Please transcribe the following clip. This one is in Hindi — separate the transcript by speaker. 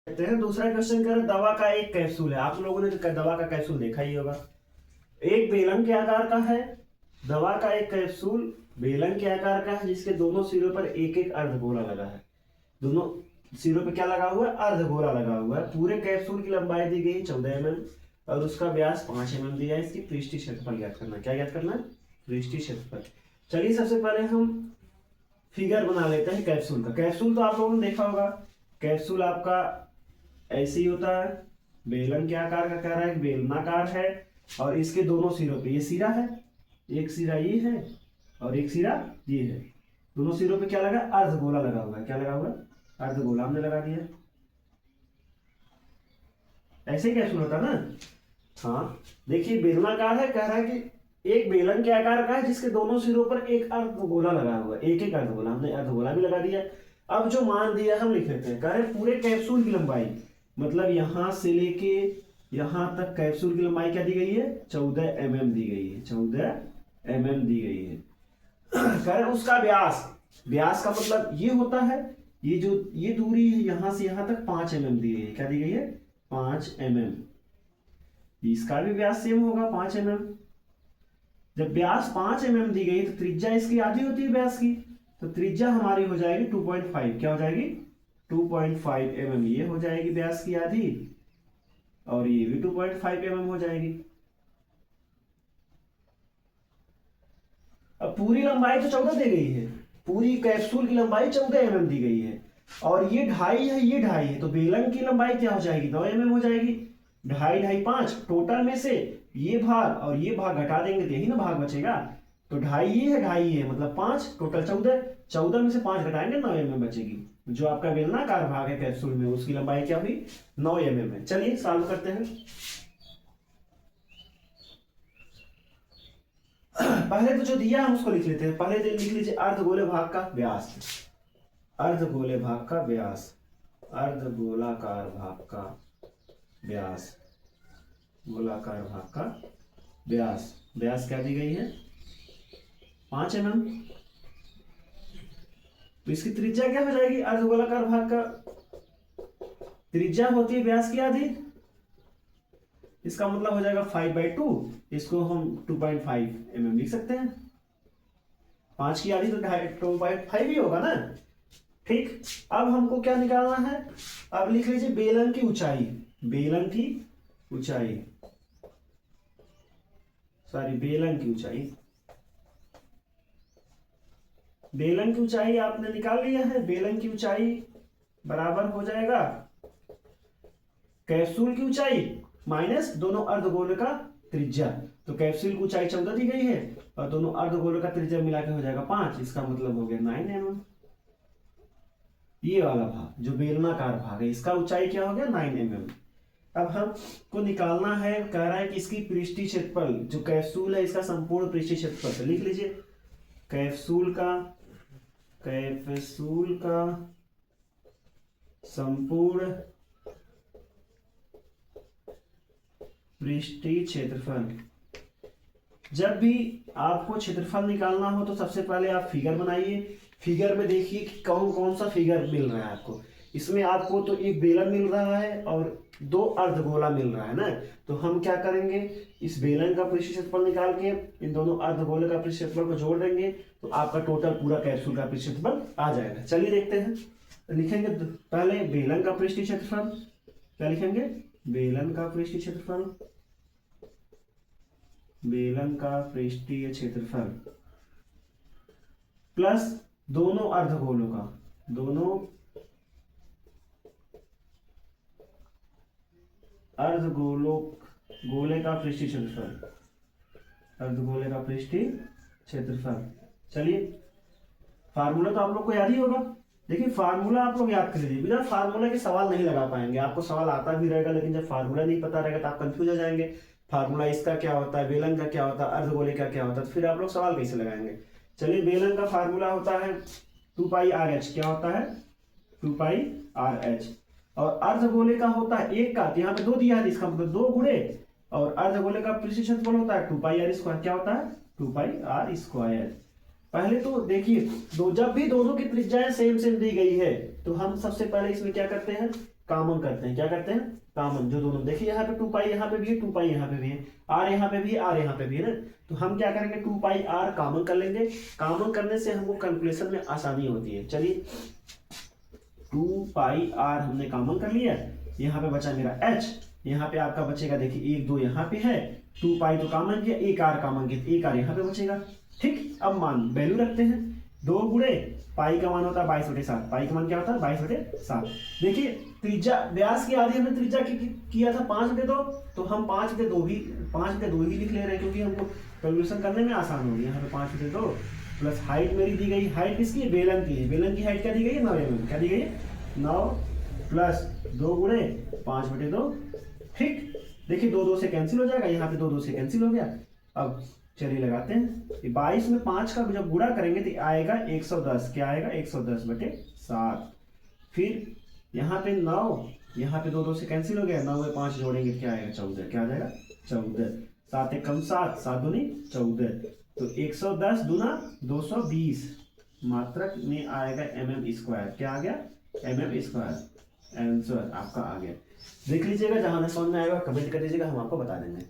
Speaker 1: कहते हैं दूसरा क्वेश्चन कर दवा का एक कैप्सूल है। आप लोगों ने दवा का कैप्सूल देखा ही होगा। एक बेलन के आकार का है। दवा का एक कैप्सूल बेलन के आकार का है जिसके दोनों सिरों पर एक एक अर्धगोला लगा है। दोनों सिरों पे क्या लगा हुआ है? अर्धगोला लगा हुआ है। पूरे कैप्सूल की लंबाई दी गई 14 mm और उसका व्यास 5 mm दिया है। इसकी पृष्ठीय क्षेत्रफल ज्ञात करना। क्या ज्ञात करना है? पृष्ठीय क्षेत्रफल। चलिए सबसे पहले हम फिगर बना लेते हैं कैप्सूल का। कैप्सूल तो आप लोगों ने देखा होगा। कैप्सूल आपका ऐसे ही होता है, बेलन के आकार का कह रहा है, बेलनाकार है और इसके दोनों सिरों पे ये सिरा है, एक सिरा ये है और एक सिरा ये है। दोनों सिरों पे क्या लगा? अर्धगोला लगा हुआ है। क्या लगा हुआ है? अर्धगोला हमने लगा दिया। ऐसे ही कैप्सूल होता ना। हाँ देखिए बेलनाकार है, कह रहा है कि एक बेलन के आकार का है जिसके दोनों सिरों पर एक अर्धगोला लगा हुआ है। एक एक अर्धगोला, हमने अर्धगोला भी लगा दिया। अब जो मान दिया हम लिख लेते हैं। कह रहे पूरे कैप्सूल की लंबाई, मतलब यहां से लेके यहां तक कैप्सूल की लंबाई क्या दी गई है? 14 mm दी गई है। 14 mm दी गई है। कह रहे उसका व्यास, व्यास का मतलब ये होता है, ये जो ये दूरी है यहां से यहां तक 5 mm दी गई है। क्या दी गई है? 5 mm। इसका भी व्यास सेम होगा 5 mm। जब व्यास 5 mm दी गई तो त्रिज्या इसकी आधी होती है व्यास की, तो त्रिज्या हमारी हो जाएगी 2.5। क्या हो जाएगी? 2.5 mm। ये हो जाएगी व्यास की आधी और ये भी 2.5 mm हो जाएगी। अब पूरी लंबाई तो 14 दी गई है। पूरी कैप्सूल की लंबाई 14 mm दी गई है और ये 2.5 है, ये 2.5 है, तो बेलन की लंबाई क्या हो जाएगी? 9 mm हो जाएगी। 2.5 2.5 5, टोटल में से ये भाग और ये भाग घटा देंगे तो यही ना भाग बचेगा। तो 2.5 ये है, 2.5 ये है, मतलब 5, टोटल 14। 14 में से 5 घटाएंगे 9 mm बचेगी। जो आपका बेलनाकार भाग है कैप्सूल में उसकी लंबाई क्या हुई? 9 mm है। चलिए सॉल्व करते हैं। पहले तो जो दिया हम उसको लिख लेते हैं। पहले तो लिख लीजिए अर्धगोले भाग का व्यास। अर्धगोले भाग का व्यास, अर्धगोलाकार भाग का व्यास, गोलाकार भाग का व्यास। व्यास क्या दी गई है? 5 mm। तो इसकी त्रिज्या क्या हो जाएगी? अर्धगोलाकार भाग का त्रिज्या होती है व्यास की आधी। इसका मतलब हो जाएगा 5/2। इसको हम 2.5 mm लिख सकते हैं। 5 की आधी तो 2.5 ही होगा ना। ठीक, अब हमको क्या निकालना है? अब लिख लीजिए बेलन की ऊंचाई। बेलन की ऊंचाई, सॉरी बेलन की ऊंचाई। बेलन की ऊंचाई आपने निकाल लिया है। बेलन की ऊंचाई बराबर हो जाएगा कैप्सूल की ऊंचाई माइनस दोनों अर्धगोले का त्रिज्या। तो कैप्सूल की ऊंचाई 14 दी गई है और दोनों अर्धगोले का त्रिज्या मिला के हो जाएगा 5। इसका मतलब हो गया 9 mm। ये वाला भाग जो बेलनाकार भाग है इसका ऊंचाई क्या हो गया? 9 mm। अब हमको निकालना है, कह रहा है कि इसकी पृष्ठीय क्षेत्रफल, जो कैप्सूल है इसका संपूर्ण पृष्ठीय क्षेत्रफल। तो लिख लीजिए कैप्सूल का संपूर्ण पृष्ठीय क्षेत्रफल। जब भी आपको क्षेत्रफल निकालना हो तो सबसे पहले आप फिगर बनाइए। फिगर में देखिए कि कौन कौन सा फिगर मिल रहा है आपको। इसमें आपको तो एक बेलन मिल रहा है और 2 अर्धगोला मिल रहा है ना। तो हम क्या करेंगे, इस बेलन का पृष्ठीय क्षेत्रफल निकाल के इन दोनों अर्धगोले का पृष्ठीय क्षेत्रफल को जोड़ देंगे तो आपका टोटल पूरा कैप्सूल का पृष्ठीय क्षेत्रफल आ जाएगा। चलिए देखते हैं। लिखेंगे पहले बेलन का पृष्ठीय क्षेत्रफल। क्या लिखेंगे? बेलन का पृष्ठीय क्षेत्रफल, बेलन का पृष्ठीय क्षेत्रफल प्लस दोनों अर्धगोलों का, दोनों अर्धगोलों गोले का पृष्ठीय क्षेत्रफल, अर्धगोले का पृष्ठीय क्षेत्रफल। चलिए फार्मूला तो आप लोग को याद ही होगा। देखिए फार्मूला आप लोग याद कर लीजिए। बिना फार्मूला के सवाल नहीं लगा पाएंगे। आपको सवाल आता भी रहेगा लेकिन जब फार्मूला नहीं पता रहेगा तो आप कंफ्यूज हो जाएंगे। फार्मूला इसका क्या होता है, बेलन का क्या होता है, अर्धगोले का क्या होता है, तो फिर आप लोग सवाल कैसे लगाएंगे। चलिए बेलन का फार्मूला होता है 2πRh। क्या होता है? 2πRh। और अर्धगोले का होता है 1 का, यहाँ पे 2 दिया है इसका मतलब 2 गुणे, और अर्धगोले का पृष्ठीय क्षेत्रफल होता है 2πr²। क्या होता है? 2πr²। पहले तो देखिए जब भी दोनों की त्रिज्याएं सेम सेम दी गई है तो हम सबसे पहले इसमें क्या करते हैं, कॉमन करते हैं। क्या करते हैं? कॉमन। जो दोनों देखिए यहाँ पे 2 पाई यहाँ पे भी है, 2 पाई यहाँ पे भी है, आर यहाँ पे भी है, आर यहाँ पे भी है ना। तो हम क्या करेंगे, 2 पाई आर कॉमन कर लेंगे। कॉमन करने से हमको कैलकुलेशन में आसानी होती है। चलिए 2 पाई आर हमने कॉमन कर लिया। यहाँ पे बचा मेरा एच, यहाँ पे आपका बचेगा देखिए 1 2 यहाँ पे है, 2 पाई तो कॉमन किया, एक आर कॉमन किया, एक आर यहाँ पे बचेगा। ठीक, अब मान वैल्यू रखते हैं। 2 गुणे पाई का मान होता है 22/7। पाई का मान क्या होता है? 22/7। देखिए त्रिज्या, व्यास की आधी हमने त्रिज्या किया था 5/2, तो हम 5/2 ही लिख ले रहे हैं, क्योंकि हमको कैलकुलेशन करने में आसान होगी। यहाँ पे 5/2 प्लस हाइट मेरी दी गई, हाइट किसकी है? बेलन की है। बेलन की हाइट क्या दी गई है? 9 mm। क्या दी गई है? 9 प्लस 2 गुणे 5/2। ठीक, देखिए 2 2 से कैंसिल हो जाएगा, यहाँ पे 2 2 से कैंसिल हो गया। अब चलिए लगाते हैं। 22 में 5 का जब गुणा करेंगे तो आएगा 110। क्या आएगा? 110/7। फिर यहाँ पे 9, यहाँ पे 2 2 से कैंसिल हो गया, 9 में 5 जोड़ेंगे क्या आएगा? 14। क्या आ जाएगा? 14। 7 एक कम 7, 7 दूनी 14। तो 110 दूना 220 मात्रक में आएगा mm²। क्या आ गया? mm²। आंसर आपका आ गया। देख लीजिएगा, जहां समझ में आएगा कमेंट कर दीजिएगा, हम आपको बता देंगे।